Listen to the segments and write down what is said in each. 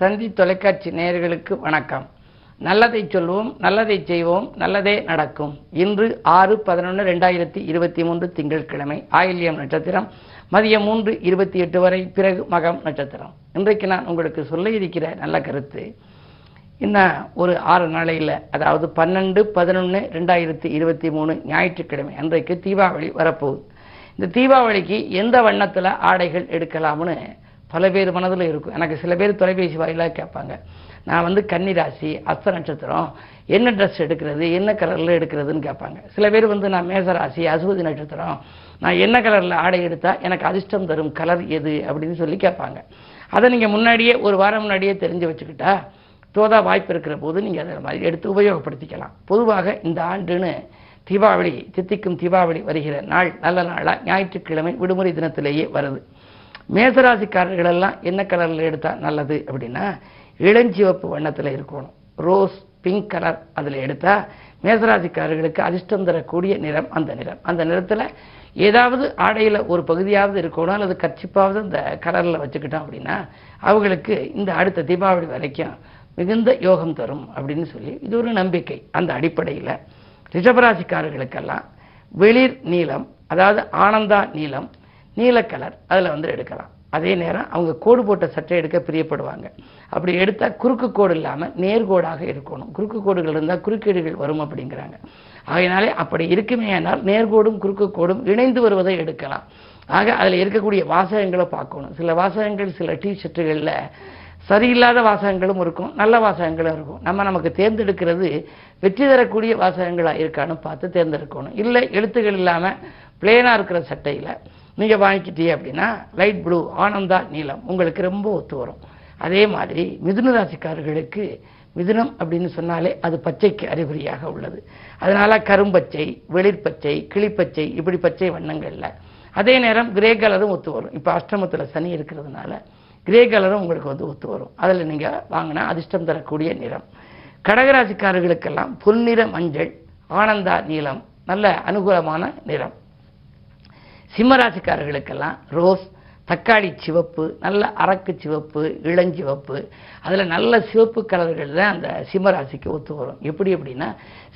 தந்தி தொலைக்காட்சி நேயர்களுக்கு வணக்கம். நல்லதை சொல்வோம், நல்லதை செய்வோம், நல்லதே நடக்கும். இன்று 6/11/2023 திங்கட்கிழமை, ஆயில்யம் நட்சத்திரம், மதியம் 3:28 வரை, பிறகு மகம் நட்சத்திரம். இன்றைக்கு நான் உங்களுக்கு சொல்ல இருக்கிற நல்ல கருத்து, இன்னும் ஒரு 6 நாளையில், அதாவது 12/11/2023 ஞாயிற்றுக்கிழமை அன்றைக்கு தீபாவளி வரப்போகுது. இந்த தீபாவளிக்கு எந்த வண்ணத்தில் ஆடைகள் எடுக்கலாம்னு பல பேர் மனதில் இருக்கும். எனக்கு சில பேர் தொலைபேசி வாயிலாக கேட்பாங்க, நான் கன்னி ராசி, அஸ்த நட்சத்திரம், என்ன ட்ரெஸ் எடுக்கிறது, என்ன கலரில் எடுக்கிறதுன்னு கேட்பாங்க. சில பேர் நான் மேச ராசி, அசுவதி நட்சத்திரம், நான் என்ன கலரில் ஆடை எடுத்தால் எனக்கு அதிர்ஷ்டம் தரும் கலர் எது அப்படின்னு சொல்லி கேட்பாங்க. அதை நீங்கள் முன்னாடியே, ஒரு வாரம் முன்னாடியே தெரிஞ்சு வச்சுக்கிட்டா தோதா வாய்ப்பு இருக்கிற போது நீங்கள் அதை மாதிரி எடுத்து உபயோகப்படுத்திக்கலாம். பொதுவாக இந்த ஆண்டுன்னு தீபாவளி, தித்திக்கும் தீபாவளி வருகிற நாள் நல்ல நாளாக ஞாயிற்றுக்கிழமை விடுமுறை தினத்திலேயே வருது. மேசராசிக்காரர்களெல்லாம் என்ன கலரில் எடுத்தால் நல்லது அப்படின்னா, இளஞ்சிவப்பு வண்ணத்தில் இருக்கணும். ரோஸ் பிங்க் கலர் அதில் எடுத்தால் மேசராசிக்காரர்களுக்கு அதிர்ஷ்டம் தரக்கூடிய நிறம் அந்த நிறம். அந்த நிறத்தில் ஏதாவது ஆடையில் ஒரு பகுதியாவது இருக்கணும், அல்லது கர்ச்சிப்பாவது அந்த கலரில் வச்சுக்கிட்டோம் அப்படின்னா அவங்களுக்கு இந்த அடுத்த தீபாவளி வரைக்கும் மிகுந்த யோகம் தரும் அப்படின்னு சொல்லி இது ஒரு நம்பிக்கை. அந்த அடிப்படையில் ரிஷபராசிக்காரர்களுக்கெல்லாம் வெளிர் நீலம், அதாவது ஆனந்தா நீலம், நீல கலர் அதில் எடுக்கலாம். அதே நேரம் அவங்க கோடு போட்ட சட்டை எடுக்க பிரியப்படுவாங்க. அப்படி எடுத்தால் குறுக்கு கோடு இல்லாமல் நேர்கோடாக இருக்கணும். குறுக்கு கோடுகள் இருந்தால் குறுக்கீடுகள் வரும் அப்படிங்கிறாங்க. ஆகையினாலே அப்படி இருக்குமே ஆனால் நேர்கோடும் குறுக்கு கோடும் இணைந்து வருவதை எடுக்கலாம். ஆக அதில் இருக்கக்கூடிய வாசகங்களை பார்க்கணும். சில வாசகங்கள் சில டிஷர்ட்டுகளில் சரியில்லாத வாசகங்களும் இருக்கும், நல்ல வாசகங்களும் இருக்கும். நமக்கு தேர்ந்தெடுக்கிறது வெற்றி தரக்கூடிய வாசகங்களாக இருக்கான்னு பார்த்து தேர்ந்தெடுக்கணும். இல்லை எழுத்துக்கள் இல்லாமல் பிளேனாக இருக்கிற சட்டையில் நீங்கள் வாங்கிக்கிட்டீங்க அப்படின்னா லைட் ப்ளூ, ஆனந்தா நீலம் உங்களுக்கு ரொம்ப ஒத்து வரும். அதே மாதிரி மிதுன ராசிக்காரர்களுக்கு மிதுனம் அப்படின்னு சொன்னாலே அது பச்சைக்கு அறிகுறியாக உள்ளது. அதனால கரும்பச்சை, வெளிர்பச்சை, கிளிப்பச்சை, இப்படி பச்சை வண்ணங்களில். அதே நேரம் கிரே கலரும் ஒத்து வரும். இப்போ அஷ்டமத்தில் சனி இருக்கிறதுனால கிரே கலரும் உங்களுக்கு ஒத்து வரும். அதில் நீங்கள் வாங்கினா அதிர்ஷ்டம் தரக்கூடிய நிறம். கடகராசிக்காரர்களுக்கெல்லாம் பொன்னிற மஞ்சள், ஆனந்தா நீலம் நல்ல அனுகூலமான நிறம். சிம்மராசிக்காரர்களுக்கெல்லாம் ரோஸ், தக்காளி சிவப்பு, நல்ல அரக்கு சிவப்பு, இளஞ்சிவப்பு, அதில் நல்ல சிவப்பு கலர்கள் தான் அந்த சிம்மராசிக்கு ஒத்து வரும். எப்படி அப்படின்னா,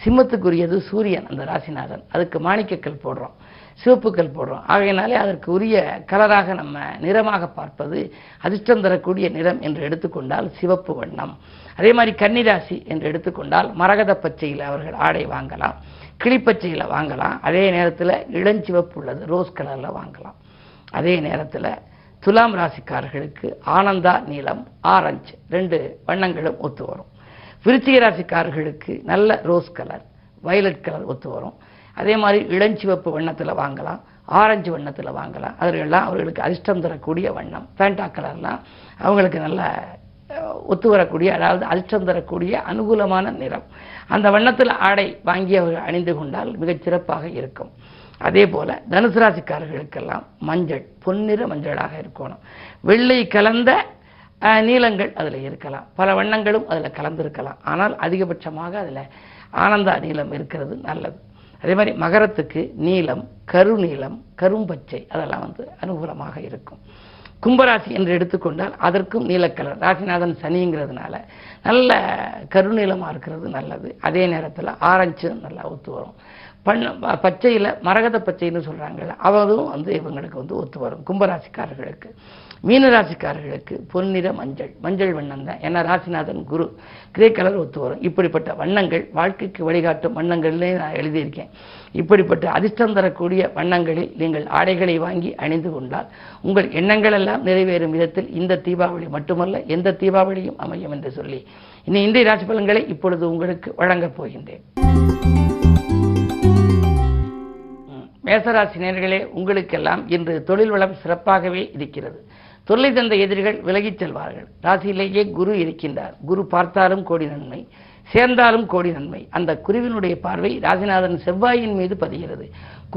சிம்மத்துக்குரியது சூரியன், அந்த ராசிநாதன், அதுக்கு மாணிக்கக்கல் போடுறோம், சிவப்புக்கல் போடுறோம். ஆகையினாலே அதற்கு உரிய கலராக நம்ம நிறமாக பார்ப்பது அதிர்ஷ்டம் தரக்கூடிய நிறம் என்று எடுத்துக்கொண்டால் சிவப்பு வண்ணம். அதே மாதிரி கன்னிராசி என்று எடுத்துக்கொண்டால் மரகத பச்சையில் அவர்கள் ஆடை வாங்கலாம், கிளிப்பச்சையில் வாங்கலாம். அதே நேரத்தில் இளஞ்சிவப்பு உள்ளது ரோஸ் கலரில் வாங்கலாம். அதே நேரத்தில் துலாம் ராசிக்காரர்களுக்கு ஆனந்தா நீலம், ஆரஞ்சு 2 வண்ணங்களும் ஒத்து வரும். விருச்சிக ராசிக்காரர்களுக்கு நல்ல ரோஸ் கலர், வயலட் கலர் ஒத்து வரும். அதே மாதிரி இளஞ்சிவப்பு வண்ணத்தில் வாங்கலாம், ஆரஞ்சு வண்ணத்தில் வாங்கலாம். அதெல்லாம் அவர்களுக்கு அதிர்ஷ்டம் தரக்கூடிய வண்ணம். பேண்டா கலர்லாம் அவங்களுக்கு நல்ல ஒத்து வரக்கூடிய, அதாவது அதிர்ஷ்டம் தரக்கூடிய அனுகூலமான நிறம். அந்த வண்ணத்தில் ஆடை வாங்கி அவர்கள் அணிந்து கொண்டால் மிகச் சிறப்பாக இருக்கும். அதே போல தனுசு ராசிக்காரர்களுக்கெல்லாம் மஞ்சள், பொன்னிற மஞ்சளாக இருக்கணும். வெள்ளை கலந்த நீலங்கள் அதில் இருக்கலாம், பல வண்ணங்களும் அதில் கலந்திருக்கலாம். ஆனால் அதிகபட்சமாக அதில் ஆனந்தா நீலம் இருக்கிறது நல்லது. அதே மாதிரி மகரத்துக்கு நீலம், கருநீலம், கரும்பச்சை அதெல்லாம் அனுகூலமாக இருக்கும். கும்பராசி என்று எடுத்துக்கொண்டால் அதற்கும் நீலக்கலர், ராசிநாதன் சனிங்கிறதுனால நல்ல கருநீளமாக இருக்கிறது நல்லது. அதே நேரத்தில் ஆரஞ்சு நல்லா ஒத்து வரும். பச்சையில் மரகத பச்சைன்னு சொல்கிறாங்கல்ல, அவரும் இவங்களுக்கு ஒத்து வரும் கும்பராசிக்காரர்களுக்கு. மீனராசிக்காரர்களுக்கு பொன்னிற மஞ்சள், மஞ்சள் வண்ணம் தான், ஏன்னா ராசிநாதன் குரு, கிரே கலர் ஒத்து வரும். இப்படிப்பட்ட வண்ணங்கள் வாழ்க்கைக்கு வழிகாட்டும் வண்ணங்கள்லேயே நான் எழுதியிருக்கேன். இப்படிப்பட்ட அதிர்ஷ்டம் தரக்கூடிய வண்ணங்களில் நீங்கள் ஆடைகளை வாங்கி அணிந்து கொண்டால் உங்கள் எண்ணங்கள் எல்லாம் நிறைவேறும் விதத்தில் இந்த தீபாவளி மட்டுமல்ல எந்த தீபாவளியும் அமையும் என்று சொல்லி இன்றைய ராசி பலன்களை இப்பொழுது உங்களுக்கு வழங்கப் போகின்றேன். மேசராசி நேயர்களே, உங்களுக்கெல்லாம் இன்று தொழில் வளம் சிறப்பாகவே இருக்கிறது. தொல்லை தந்த எதிரிகள் விலகிச் செல்வார்கள். ராசியிலேயே குரு இருக்கின்றார். குரு பார்த்தாலும் கோடி நன்மை, சேர்ந்தாலும் கோடி நன்மை. அந்த குருவினுடைய பார்வை ராசிநாதன் செவ்வாயின் மீது பதிகிறது.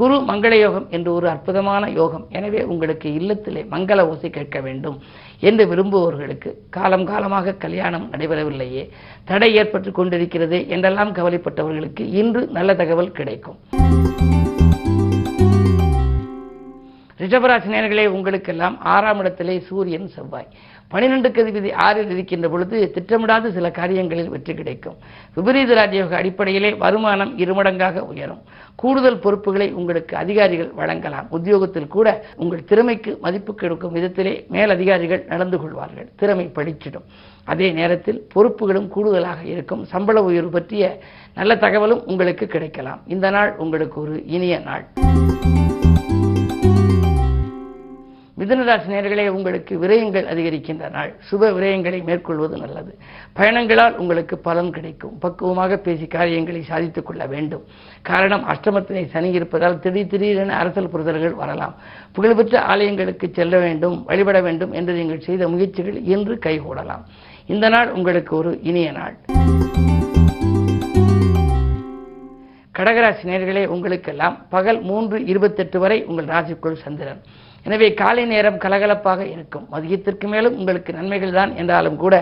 குரு மங்கள யோகம் என்று ஒரு அற்புதமான யோகம். எனவே உங்களுக்கு இல்லத்திலே மங்கள ஓசை கேட்க வேண்டும் என்று விரும்புபவர்களுக்கு, காலம் காலமாக கல்யாணம் நடைபெறவில்லையே, தடை ஏற்பட்டு கொண்டிருக்கிறதே என்றெல்லாம் கவலைப்பட்டவர்களுக்கு இன்று நல்ல தகவல் கிடைக்கும். ரிஷபராசி நேயர்களே, உங்களுக்கெல்லாம் 6ஆம் இடத்திலே சூரியன் செவ்வாய், 12க்கு அதிபதி 6ல் இருக்கின்ற பொழுது திட்டமிடாத சில காரியங்களில் வெற்றி கிடைக்கும். விபரீத ராஜயோக அடிப்படையிலே வருமானம் இருமடங்காக உயரும். கூடுதல் பொறுப்புகளை உங்களுக்கு அதிகாரிகள் வழங்கலாம். உத்தியோகத்தில் கூட உங்கள் திறமைக்கு மதிப்பு கொடுக்கும் விதத்திலே மேலதிகாரிகள் நடந்து கொள்வார்கள். திறமை பளிச்சிடும். அதே நேரத்தில் பொறுப்புகளும் கூடுதலாக இருக்கும். சம்பள உயர்வு பற்றிய நல்ல தகவலும் உங்களுக்கு கிடைக்கலாம். இந்த நாள் உங்களுக்கு ஒரு இனிய நாள். மிதுனராசி நேயர்களே, உங்களுக்கு விரயங்கள் அதிகரிக்கின்ற நாள். சுப விரயங்களை மேற்கொள்வது நல்லது. பயணங்களால் உங்களுக்கு பலன் கிடைக்கும். பக்குவமாக பேசி காரியங்களை சாதித்துக் கொள்ள வேண்டும். காரணம், அஷ்டமத்தினை சனி இருப்பதால் திடீரென அரசல் புரிதல்கள் வரலாம். புகழ்பெற்ற ஆலயங்களுக்கு செல்ல வேண்டும், வழிபட வேண்டும் என்று நீங்கள் செய்த முயற்சிகள் இன்று கைகூடலாம். இந்த நாள் உங்களுக்கு ஒரு இனிய நாள். கடகராசி நேயர்களே, உங்களுக்கெல்லாம் பகல் 3:28 வரை உங்கள் ராசிக்குள் சந்திரன். எனவே காலை நேரம் கலகலப்பாக இருக்கும். மதியத்திற்கு மேலும் உங்களுக்கு நன்மைகள் தான் என்றாலும் கூட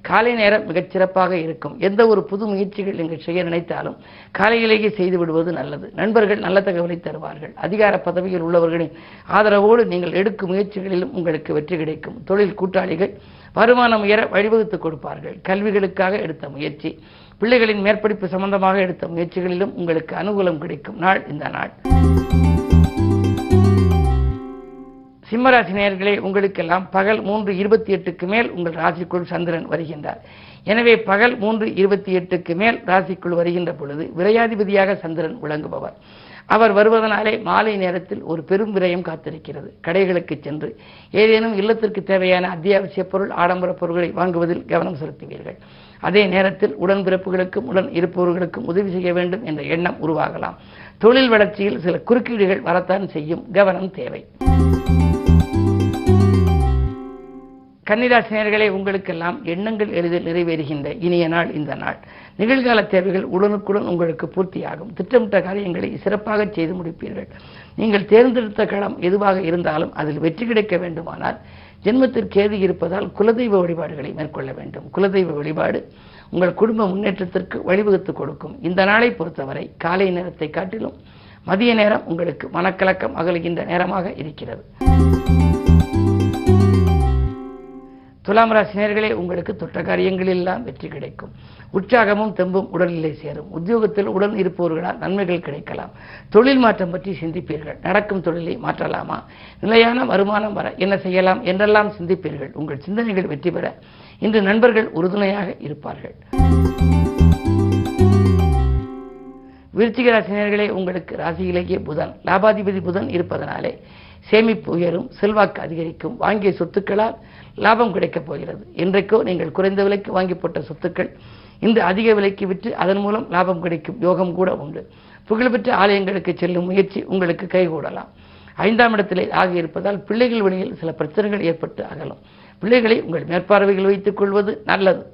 காலை நேரம் மிகச்சிறப்பாக இருக்கும். எந்த ஒரு புது முயற்சிகள் நீங்கள் செய்ய நினைத்தாலும் காலையிலேயே செய்து விடுவது நல்லது. நண்பர்கள் நல்ல தகவலை தருவார்கள். அதிகார பதவியில் உள்ளவர்களின் ஆதரவோடு நீங்கள் எடுக்கும் முயற்சிகளிலும் உங்களுக்கு வெற்றி கிடைக்கும். தொழில் கூட்டாளிகள் வருமானம் உயர வழிவகுத்துக் கொடுப்பார்கள். கல்விகளுக்காக எடுத்த முயற்சி, பிள்ளைகளின் மேற்படிப்பு சம்பந்தமாக எடுத்த முயற்சிகளிலும் உங்களுக்கு அனுகூலம் கிடைக்கும் நாள் இந்த நாள். சிம்மராசி நேயர்களே, உங்களுக்கெல்லாம் பகல் 3:28க்கு மேல் உங்கள் ராசிக்குள் சந்திரன் வருகின்றார். எனவே பகல் 3:28க்கு மேல் ராசிக்குள் வருகின்ற பொழுது விரையாதிபதியாக சந்திரன் விளங்குபவர். அவர் வருவதனாலே மாலை நேரத்தில் ஒரு பெரும் விரயம் காத்திருக்கிறது. கடைகளுக்கு சென்று ஏதேனும் இல்லத்திற்கு தேவையான அத்தியாவசிய பொருள், ஆடம்பர பொருட்களை வாங்குவதில் கவனம் செலுத்துவீர்கள். அதே நேரத்தில் உடன்பிறப்புகளுக்கும் உடன் இருப்பவர்களுக்கும் உதவி செய்ய வேண்டும் என்ற எண்ணம் உருவாகலாம். தொழில் வளர்ச்சியில் சில குறுக்கீடுகள் வரத்தான் செய்யும். கவனம் தேவை. கன்னிராசி நேயர்களே, உங்களுக்கெல்லாம் எண்ணங்கள் எளிதில் நிறைவேறுகின்ற இனிய நாள் இந்த நாள். நிகழ்கால தேவைகள் உடனுக்குடன் உங்களுக்கு பூர்த்தியாகும். திட்டமிட்ட காரியங்களை சிறப்பாக செய்து முடிப்பீர்கள். நீங்கள் தேர்ந்தெடுத்த களம் எதுவாக இருந்தாலும் அதில் வெற்றி கிடைக்க வேண்டுமானால் ஜென்மத்திற்கு கேது இருப்பதால் குலதெய்வ வழிபாடுகளை மேற்கொள்ள வேண்டும். குலதெய்வ வழிபாடு உங்கள் குடும்ப முன்னேற்றத்திற்கு வழிவகுத்து கொடுக்கும். இந்த நாளை பொறுத்தவரை காலை நேரத்தை காட்டிலும் மதிய நேரம் உங்களுக்கு மனக்கலக்கம் அகலுகின்ற நேரமாக இருக்கிறது. துலாம் ராசி நேயர்களே, உங்களுக்கு தொட்ட காரியங்களில் எல்லாம் வெற்றி கிடைக்கும். உற்சாகமும் தெம்பும் உடலிலே சேரும். உத்தியோகத்தில் உடன் இருப்பவர்களால் நன்மைகள் கிடைக்கலாம். தொழில் மாற்றம் பற்றி சிந்திப்பீர்கள். நடக்கும் தொழிலை மாற்றலாமா, நிலையான வருமானம் வர என்ன செய்யலாம் என்றெல்லாம் சிந்திப்பீர்கள். உங்கள் சிந்தனைகள் வெற்றி பெற இன்று நண்பர்கள் உறுதுணையாக இருப்பார்கள். விருச்சிக ராசி நேயர்களே, உங்களுக்கு ராசியிலேயே புதன், லாபாதிபதி புதன் இருப்பதனாலே சேமிப்பு உயரும், செல்வாக்கு அதிகரிக்கும். வாங்கிய சொத்துக்களால் லாபம் கிடைக்கப் போகிறது. இன்றைக்கோ நீங்கள் குறைந்த விலைக்கு வாங்கி போட்ட சொத்துக்கள் இன்று அதிக விலைக்கு விற்று அதன் மூலம் லாபம் கிடைக்கும் யோகம் கூட உண்டு. புகழ்பெற்ற ஆலயங்களுக்கு செல்லும் முயற்சி உங்களுக்கு கைகூடலாம். 5ஆம் இடத்திலே ஆகி இருப்பதால் பிள்ளைகள் வழியில் சில பிரச்சனைகள் ஏற்பட்டு அகலும். பிள்ளைகளை உங்கள் மேற்பார்வையில் வைத்துக் கொள்வது நல்லது.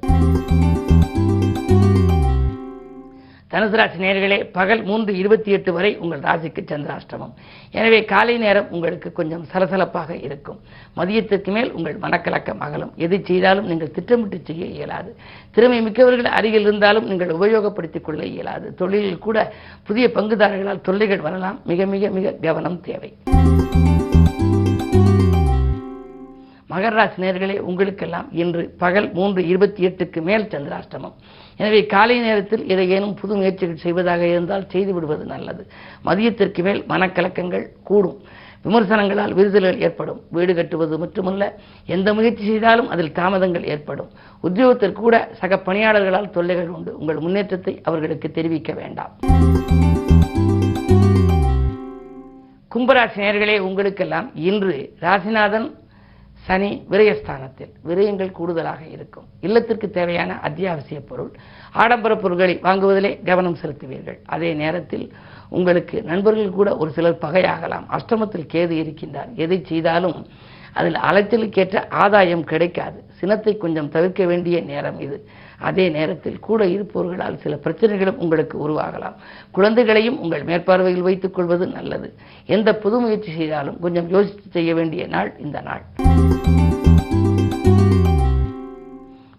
தனுசு ராசி நேயர்களே, பகல் 3:28 வரை உங்கள் ராசிக்கு சந்திராஷ்டமம். எனவே காலை நேரம் உங்களுக்கு கொஞ்சம் சலசலப்பாக இருக்கும். மதியத்திற்கு மேல் உங்கள் மனக்கலக்கம் அகலும். எதை செய்தாலும் நீங்கள் திட்டமிட்டு செய்ய இயலாது. திறமை மிக்கவர்கள் அருகில் இருந்தாலும் நீங்கள் உபயோகப்படுத்திக் கொள்ள இயலாது. தொழிலில் கூட புதிய பங்குதாரர்களால் தொல்லைகள் வரலாம். மிக மிக மிக கவனம் தேவை. மகர ராசி நேயர்களே, உங்களுக்கெல்லாம் இன்று பகல் 3:28க்கு மேல் சந்திராஷ்டமம். எனவே காலை நேரத்தில் எதையேனும் புது முயற்சிகள் செய்வதாக இருந்தால் செய்து விடுவது நல்லது. மதியத்திற்கு மேல் மனக்கலக்கங்கள் கூடும். விமர்சனங்களால் விரிசல்கள் ஏற்படும். வீடு கட்டுவது மட்டுமல்ல, எந்த முயற்சி செய்தாலும் அதில் தாமதங்கள் ஏற்படும். உத்தியோகத்திற்கு கூட சக பணியாளர்களால் தொல்லைகள் உண்டு. உங்கள் முன்னேற்றத்தை அவர்களுக்கு தெரிவிக்க வேண்டாம். கும்பராசி நேயர்களே, உங்களுக்கெல்லாம் இன்று ராசிநாதன் சனி விரயஸ்தானத்தில் விரயங்கள் கூடுதலாக இருக்கும். இல்லத்திற்கு தேவையான அத்தியாவசிய பொருள், ஆடம்பர பொருட்களை வாங்குவதிலே கவனம் செலுத்துவீர்கள். அதே நேரத்தில் உங்களுக்கு நண்பர்கள் கூட ஒரு சிலர் பகையாகலாம். அஷ்டமத்தில் கேது இருக்கின்றார். எதை செய்தாலும் அதில் அலைச்சலுக்கேற்ற ஆதாயம் கிடைக்காது. சினத்தை கொஞ்சம் தவிர்க்க வேண்டிய நேரம் இது. அதே நேரத்தில் கூட இருப்பவர்களால் சில பிரச்சனைகளும் உங்களுக்கு உருவாகலாம். குழந்தைகளையும் உங்கள் மேற்பார்வையில் வைத்துக் கொள்வது நல்லது. எந்த புது முயற்சி செய்தாலும் கொஞ்சம் யோசித்து செய்ய வேண்டிய நாள் இந்த நாள்.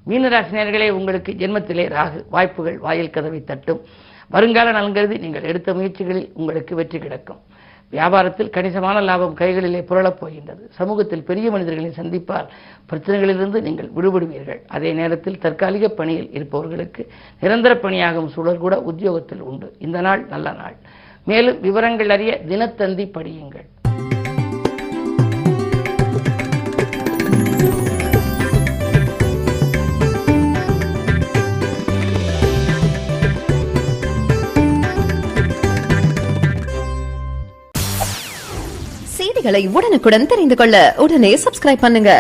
மீனராசி நேயர்களே, உங்களுக்கு ஜென்மத்திலே ராகு, வாய்ப்புகள் வாயில் கதவை தட்டும். வருங்கால நலன் கருதி நீங்கள் எடுத்த முயற்சிகளில் உங்களுக்கு வெற்றி கிடைக்கும். வியாபாரத்தில் கணிசமான லாபம் கைகளிலே புரளப் போகின்றது. சமூகத்தில் பெரிய மனிதர்களை சந்திப்பால் பிரச்சனைகளிலிருந்து நீங்கள் விடுபடுவீர்கள். அதே நேரத்தில் தற்காலிக பணியில் இருப்பவர்களுக்கு நிரந்தர பணியாகும் சூழல் கூட உத்தியோகத்தில் உண்டு. இந்த நாள் நல்ல நாள். மேலும் விவரங்கள் அறிய தினத்தந்தி படியுங்கள். செய்திகளை உடனுக்குடன் தெரிந்து கொள்ள உடனே சப்ஸ்கிரைப் பண்ணுங்க.